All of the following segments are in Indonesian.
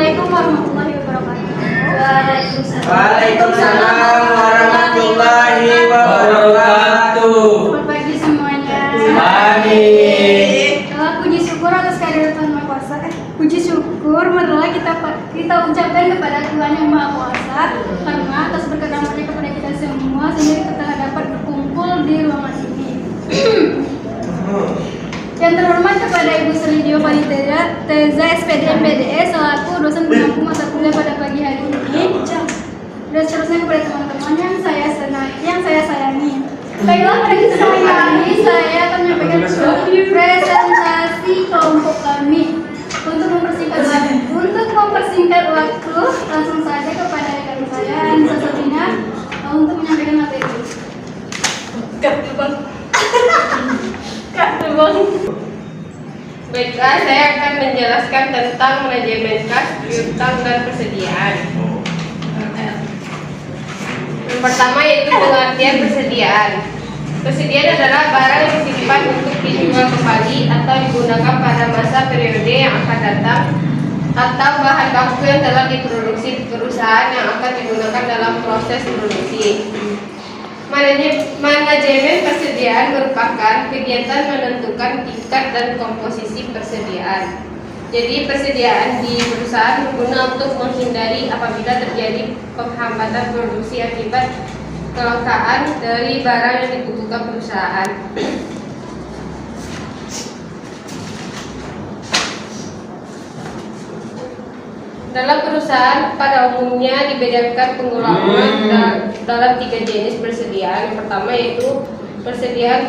Assalamualaikum warahmatullahi wabarakatuh. Waalaikumsalam warahmatullahi wabarakatuh. Selamat pagi semuanya. Pagi. Puji syukur atas kehadiran Tuhan Maha Kuasa. Puji syukur marilah kita ucapkan kepada Tuhan yang Maha Kuasa karena atas berkat rahmat-Nya kepada kita semua sehingga kita telah dapat berkumpul di ruangan ini. Yang terhormat kepada Ibu Selidio Paliteza, SPD MPDE selaku dosen pengampu mata kuliah pada pagi hari ini. Dan seterusnya kepada teman-teman yang saya sayangi. Baiklah, pada kesempatan ini saya akan menyampaikan presentasi kelompok kami. Untuk mempersingkat waktu, langsung saja kepada rekan saya Anissa Sabrina untuk menyampaikan materi. Baiklah, saya akan menjelaskan tentang manajemen kas, piutang, dan persediaan. Yang pertama yaitu pengertian persediaan. Persediaan adalah barang yang disimpan untuk dijual kembali atau digunakan pada masa periode yang akan datang atau bahan baku yang telah diproduksi di perusahaan yang akan digunakan dalam proses produksi. Manajemen persediaan merupakan kegiatan menentukan tingkat dan komposisi persediaan. Jadi persediaan di perusahaan berguna untuk menghindari apabila terjadi penghambatan produksi akibat kelangkaan dari barang yang dibutuhkan perusahaan. Dalam perusahaan pada umumnya dibedakan pengelolaan dalam 3 jenis persediaan. Yang pertama yaitu persediaan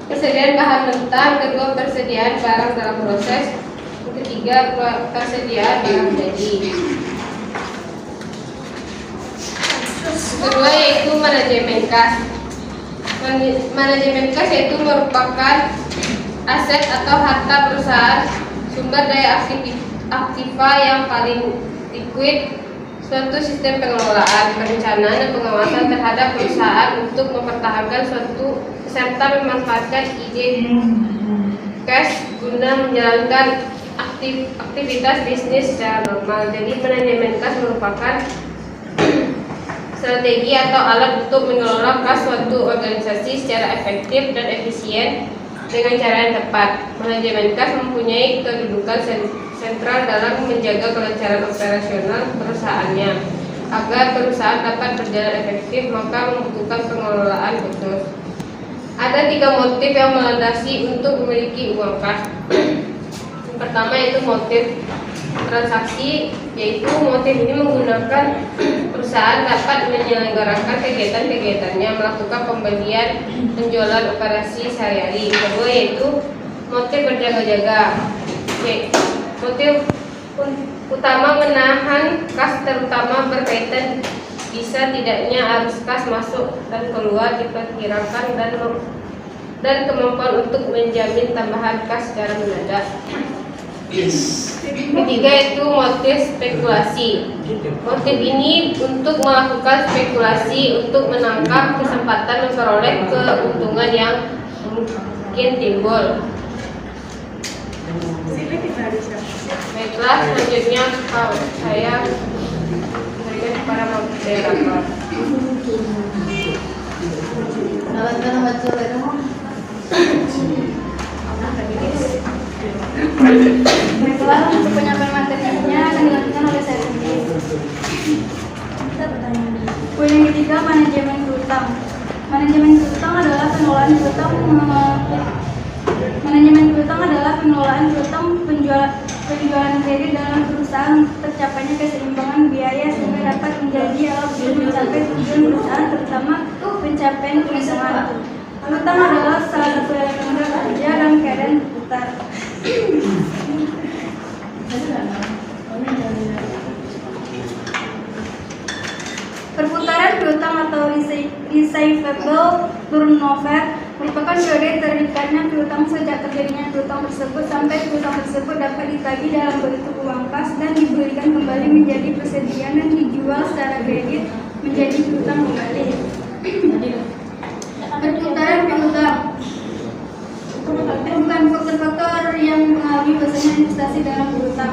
persediaan bahan mentah, kedua persediaan barang dalam proses, yang ketiga persediaan barang jadi. Kedua yaitu manajemen kas. Manajemen kas yaitu merupakan aset atau harta perusahaan, sumber daya aktiva yang paling liquid, suatu sistem pengelolaan, perencanaan dan pengawasan terhadap perusahaan untuk mempertahankan suatu serta memanfaatkan ide cash guna menjalankan aktivitas bisnis secara normal. Jadi manajemen kas merupakan strategi atau alat untuk mengelola kas suatu organisasi secara efektif dan efisien dengan cara yang tepat. Manajemen kas mempunyai kedudukan sentral dalam menjaga kelancaran operasional perusahaannya. Agar perusahaan dapat berjalan efektif, maka membutuhkan pengelolaan khusus. Ada 3 motif yang melandasi untuk memiliki uang kas. Yang pertama yaitu motif transaksi, yaitu motif ini menggunakan perusahaan dapat menyelenggarakan kegiatan-kegiatannya, melakukan pembelian, penjualan, operasi sehari-hari. Kedua yaitu motif berjaga-jaga. Motif utama menahan kas terutama berkaitan bisa tidaknya arus kas masuk dan keluar diperkirakan dan kemampuan untuk menjamin tambahan kas secara mendadak. Ketiga itu motif spekulasi. Motif ini untuk melakukan spekulasi untuk menangkap kesempatan memperoleh keuntungan yang mungkin timbul. Baiklah, selanjutnya saya berikan kepada moderator. Baiklah, untuk penyampaian materinya akan dilakukan oleh saya sendiri. Poin yang ketiga, manajemen piutang. Manajemen piutang adalah pengelolaan piutang. Manajemen piutang adalah pengelolaan piutang penjualan kredit dalam perusahaan tercapainya keseimbangan biaya sehingga dapat menjadi alat untuk mencapai tujuan perusahaan, terutama pencapaian keuntungan. Piutang adalah salah satu elemen kerja dalam keadaan putar. Perputaran piutang atau receivable turnover merupakan periode terikatnya piutang sejak terjadinya piutang tersebut sampai piutang tersebut dapat ditagih dalam bentuk uang kas dan diberikan kembali menjadi persediaan dan dijual secara kredit menjadi piutang kembali. Perputaran piutang bukan faktor-faktor yang mempengaruhi bahasanya investasi dalam piutang.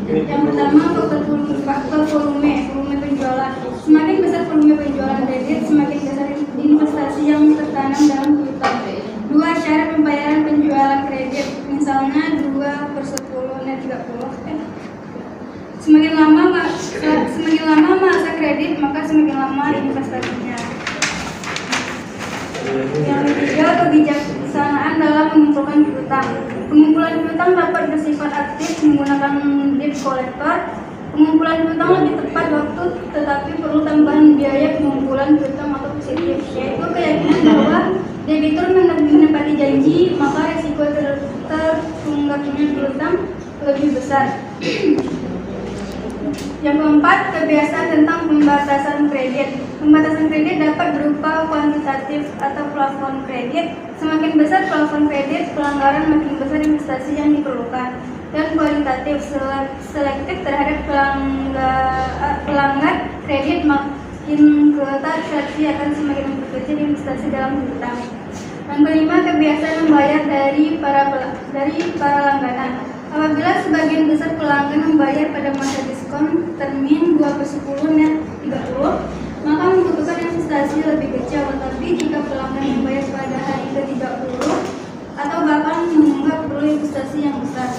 Yang pertama, faktor volume penjualan. Semakin besar volume penjualan kredit, semakin besar investasi yang tertanam dalam piutang. 2. Syarat pembayaran penjualan kredit, misalnya 2/10 net 30. Semakin lama masa kredit, maka semakin lama investasinya. Yang ketiga, kebijaksanaan dalam mengumpulkan piutang. Pengumpulan piutang dapat bersifat aktif menggunakan debt collector. Pengumpulan piutang lebih tepat waktu, tetapi perlu tambahan biaya pengumpulan piutang atau positif, yaitu keyakinan bahwa debitur menepati janji, maka resiko tertunggaknya piutang lebih besar. Yang keempat, kebiasaan tentang pembatasan kredit. Pembatasan kredit dapat berupa kuantitatif atau plafon kredit. Semakin besar plafon kredit, pelanggaran makin besar investasi yang diperlukan. Dan kualitatif, selektif terhadap pelanggar kredit, makin ketat sanksi akan semakin memperkecil investasi dalam piutang. Yang kelima, kebiasaan membayar dari para langganan. Apabila sebagian besar pelanggan membayar pada masa diskon termin 2/10 net 30, maka membutuhkan investasi lebih kecil. Tetapi jika pelanggan membayar pada hari ke-30 atau bahkan menunggak, perlu investasi yang besar.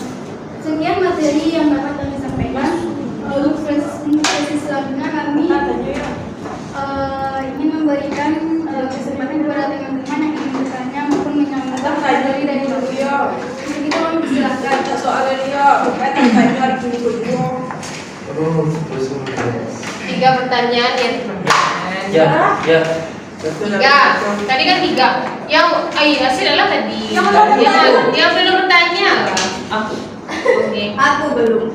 Sekian materi yang dapat kami sampaikan. Untuk sesi selanjutnya kami ingin memberikan kesempatan kepada teman-teman yang ingin bertanya maupun menyampaikan materi dari beliau. Kita mempersilahkan. Tiga pertanyaan ya teman-teman. Ya. Tiga. Tadi kan tiga. Yang hasil adalah tadi. Yang belum bertanya. Aku. Oke. Aku belum.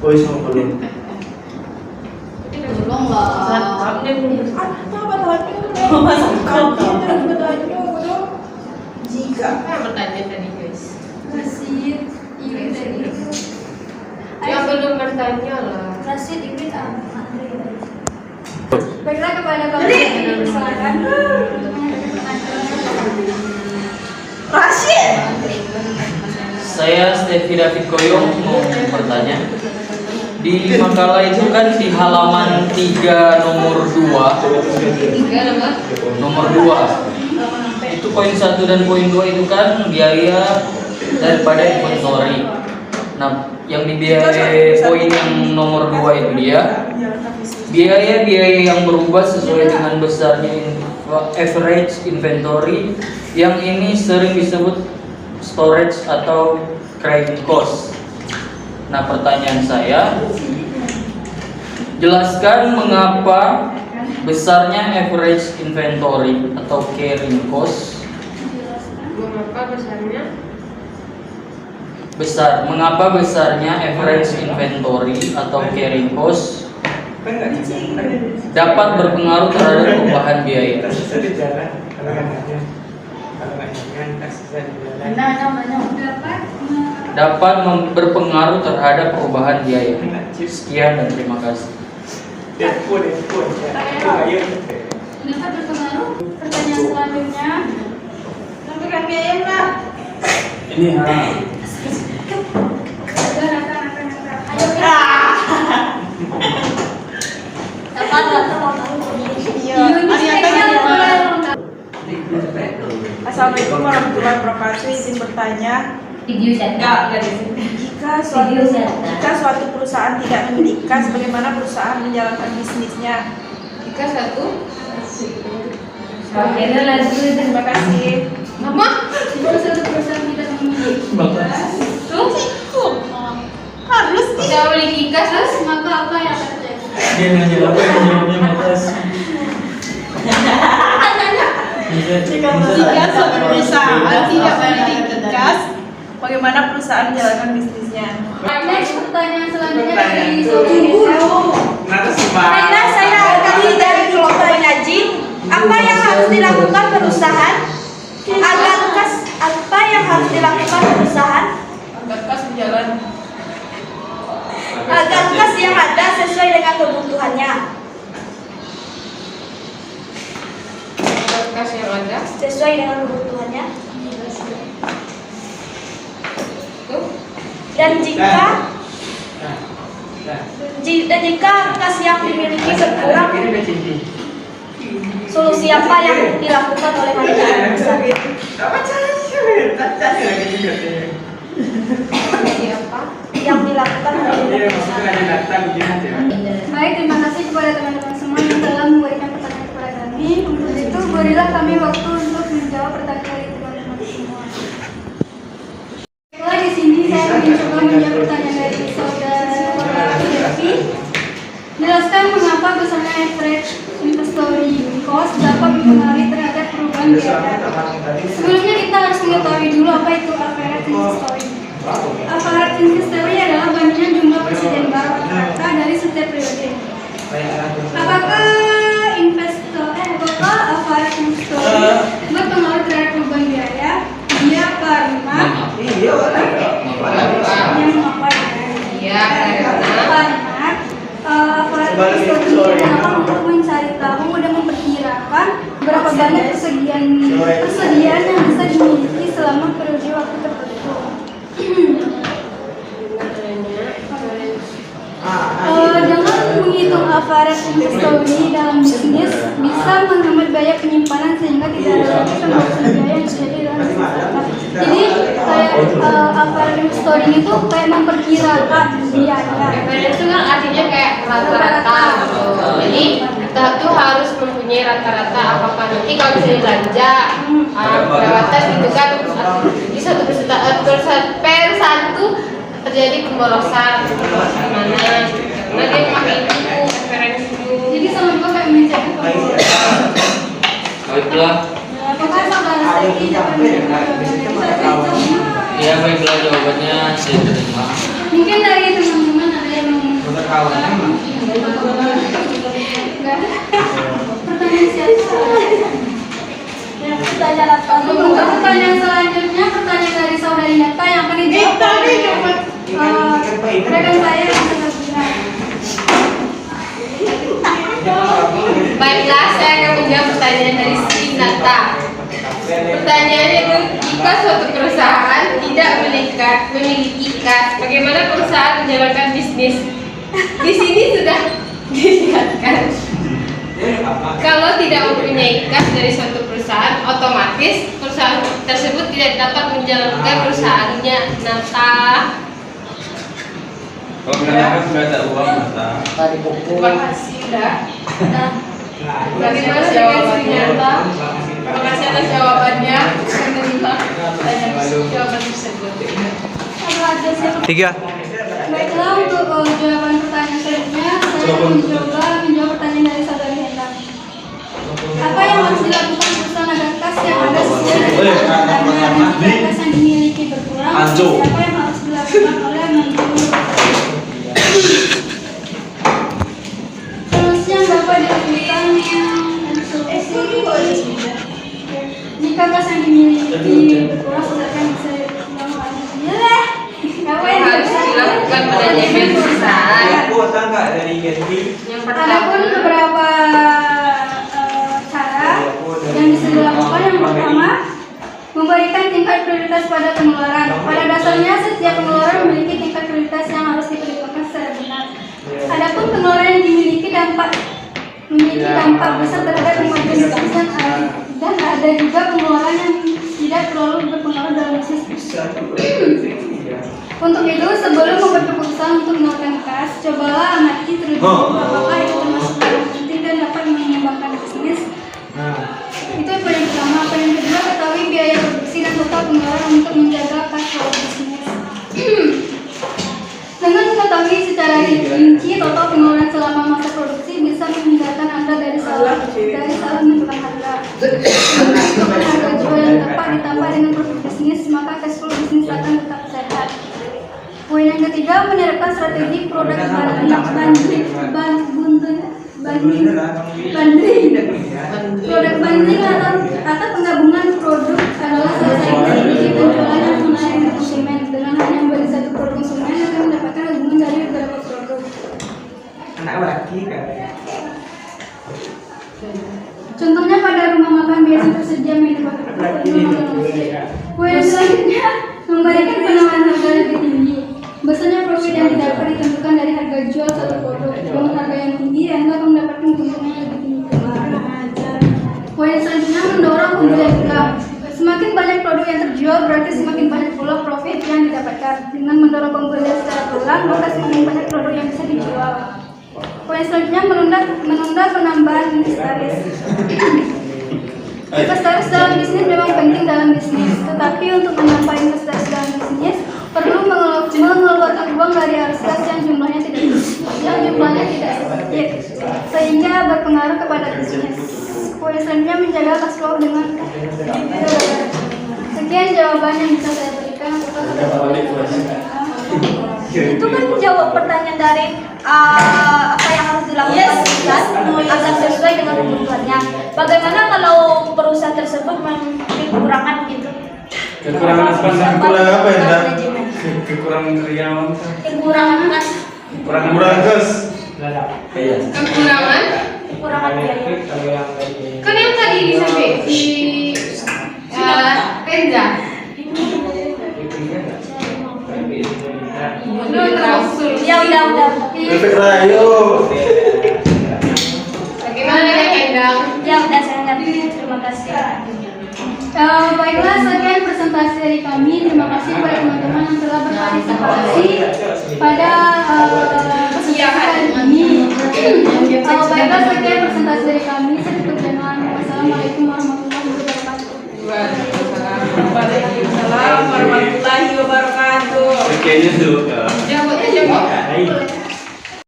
Oh, semua belum. Belum lah. Jika Apa yang bertanya tadi guys? Rasid, Iwin tadi. Yang belum bertanya lah. Rasid, Iwin, Andre. Baiklah kepada Bapak silakan untuk menyampaikan pertanyaan. Rashid. Saya Stevi David Koyong mau bertanya. Di makalah itu kan di halaman 3 nomor 2. Tiga nomor. Nomor 2. Itu poin 1 dan poin 2 itu kan biaya daripada inventory. Nah, yang di biaya poin yang nomor 2 itu dia biaya yang berubah sesuai dengan besarnya average inventory, yang ini sering disebut storage atau carrying cost. Nah, pertanyaan saya, jelaskan mengapa besarnya average inventory atau carrying cost Mengapa besarnya? mengapa besarnya average inventory atau carrying cost dapat berpengaruh terhadap perubahan biaya. Dapat berpengaruh terhadap perubahan biaya. Sekian dan terima kasih. Dapat berpengaruh. Pertanyaan selanjutnya. Sampaikan biaya lah. Ini Assalamualaikum warahmatullahi wabarakatuh. Izin bertanya. Jika suatu perusahaan tidak memiliki kas, bagaimana perusahaan menjalankan bisnisnya? Jika satu. Terima kasih. Mama. Jika satu perusahaan tidak memiliki kas, Harus Tidak memiliki kas terus. maka apa yang akan terjadi? dia nanya apa yang jawabnya makasih. jika suatu perusahaan tidak memiliki kas, bagaimana perusahaan menjalankan bisnisnya? Next, pertanyaan selanjutnya dari Karena saya tadi dari kelompok penyaji, apa yang harus dilakukan perusahaan agar kas agar kas yang ada sesuai dengan kebutuhannya. Kas yang ada. Sesuai dengan kebutuhannya. Tuh. Dan jika Dan jika kas yang dimiliki berkurang, solusi apa yang dilakukan oleh panitia besar? Yang dilakukan oleh panitia besar. Baik, terima kasih kepada teman-teman semua yang telah memberikan pertanyaan kepada kami. Untuk itu, berilah kami waktu untuk menjawab pertanyaan dari teman-teman semua. Di sini saya ingin coba menjawab pertanyaan dari saudara Devi. Jelaskan mengapa besarnya average inventory cost dapat mempengaruhi terhadap perubahan biaya. Sebelumnya kita harus mengetahui dulu apa itu average inventory. Average inventory adalah bandingan jumlah persediaan barang rata dari setiap periode. Apakah average inventory berpengaruh terhadap perubahan biaya? Iya, karena untuk mencari tahu dan memperkirakan berapa banyak persediaan yang bisa dimiliki selama periode waktu tertentu. Dengan menghitung average inventory dalam bisnis bisa menghemat biaya penyimpanan sehingga tidak ada lagi pembahasan biaya yang terjadi dalam bisnis. Jadi kayak average inventory itu kayak memperkirakan biaya. Itu kan artinya kayak rata-rata gitu. Jadi kita tuh harus mempunyai rata-rata apakah nanti kalau misalnya belanja perawatan gitu kan di satu per satu terjadi pemborosan mana karena dia pakai itu referensi itu. Jadi sama juga kayak mencari pemborosan. Baiklah. Apakah saudara Seki dapat menjawab? Ya, baiklah jawabannya saya terima. Mungkin dari teman-teman ada yang mau pertanyaan siapa? Ya, Untuk pertanyaan selanjutnya, pertanyaan dari saudari Neta yang akan dijawab rekan saya yang selanjutnya. Baiklah, saya akan menjawab pertanyaan dari Sinata. Pertanyaannya itu, jika suatu perusahaan tidak memiliki kas, bagaimana perusahaan menjalankan bisnis? Di sini sudah dilihatkan. Kalau tidak mempunyai kas dari suatu perusahaan, otomatis perusahaan tersebut tidak dapat menjalankan perusahaannya. Nata. Kalau misalnya sudah ada uang, Terima kasih udah. Bagaimana jawabannya? Terima kasih atas jawabannya. Menerima jawaban tersebut. Tiga. Baiklah, untuk jawaban pertanyaan selanjutnya, saya akan mencoba menjawab pertanyaan dari saudari Neta. Apa yang harus dilakukan perusahaan agar kas yang ada sesuai dengan kebutuhannya dan jika kas yang dimiliki berkurang? Apa yang harus dilakukan oleh manajemen? Solusi yang dapat dilakukan jika kas yang dimiliki berkurang, sedangkan bisa apa yang Harus dilakukan manajemen perusahaan. Yang Adapun pertama, beberapa cara yang bisa dilakukan. Yang pertama, memberikan tingkat prioritas pada pengeluaran. Pada dasarnya setiap pengeluaran memiliki tingkat prioritas yang harus diperhitungkan secara benar. Adapun pengeluaran yang memiliki dampak besar terhadap kemajuan bisnis dan ada juga pengeluaran yang tidak terlalu berpengaruh dalam bisnis. Untuk itu, sebelum membuat keputusan untuk mengeluarkan kas, cobalah amati terlebih dahulu apakah itu termasuk yang penting dan dapat mengembangkan bisnis. Itu yang paling pertama. Yang kedua, ketahui biaya produksi dan total pengeluaran untuk menjaga kas flow bisnis. Dengan mengetahui secara rinci total pengeluaran selama masa produksi bisa menghindarkan Anda dari salah menentukan harga. Dengan harga jual yang tepat ditambah dengan profit bisnis, maka cash flow bisnis akan tetap sehat. Poin yang ketiga, menerapkan strategi produk bundling. Produk bundling atau penggabungan produk adalah salah satu strategi penjualan yang menarik konsumen. Dengan hanya membeli satu produk, konsumen akan mendapatkan gabungan dari beberapa produk. Contohnya pada rumah makan biasa tersedia menu paket. Poin selanjutnya, memberikan penawaran harga lebih tinggi. Biasanya profit yang tidak dapat ditentukan dari harga jual satu produk. Dengan harga yang tinggi, Anda akan mendapatkan keuntungan yang lebih tinggi. Poin selanjutnya mendorong pembelian ulang. Semakin banyak produk yang terjual, berarti semakin banyak pula profit yang didapatkan. Dengan mendorong pembelian secara berulang, maka semakin banyak produk yang bisa dijual. Poin selanjutnya menunda penambahan inventaris. Inventaris dalam bisnis memang penting dalam bisnis, tetapi untuk menambah inventaris dalam bisnis perlu mengeluarkan uang dari arus kas yang jumlahnya tidak sedikit, sehingga berpengaruh kepada bisnis. Poin selanjutnya menjaga cash flow dengan sekian jawaban yang bisa saya berikan. Itu kan jawab pertanyaan dari apa yang harus dilakukan perusahaan agar sesuai dengan kebutuhannya. Bagaimana kalau perusahaan tersebut memiliki kekurangan gitu? Kekurangan apa ya? Kekurangan karyawan. Kekurangan kas. Kekurangan gas. Kekurangan biaya. kan yang tadi disampaikan si Kenza. Ya udah. Efek rayo. Bagaimana dengan Endang? Ya udah saya ngerti. Terima kasih. Baiklah, sekian presentasi dari kami. Terima kasih kepada teman-teman yang telah berpartisipasi pada kesempatan ini. Baiklah, sekian presentasi dari kami. Saya tutup dengan wassalamualaikum warahmatullahi wabarakatuh. Waalaikumsalam warahmatullahi wabarakatuh. Kayaknya tuh. Jawab.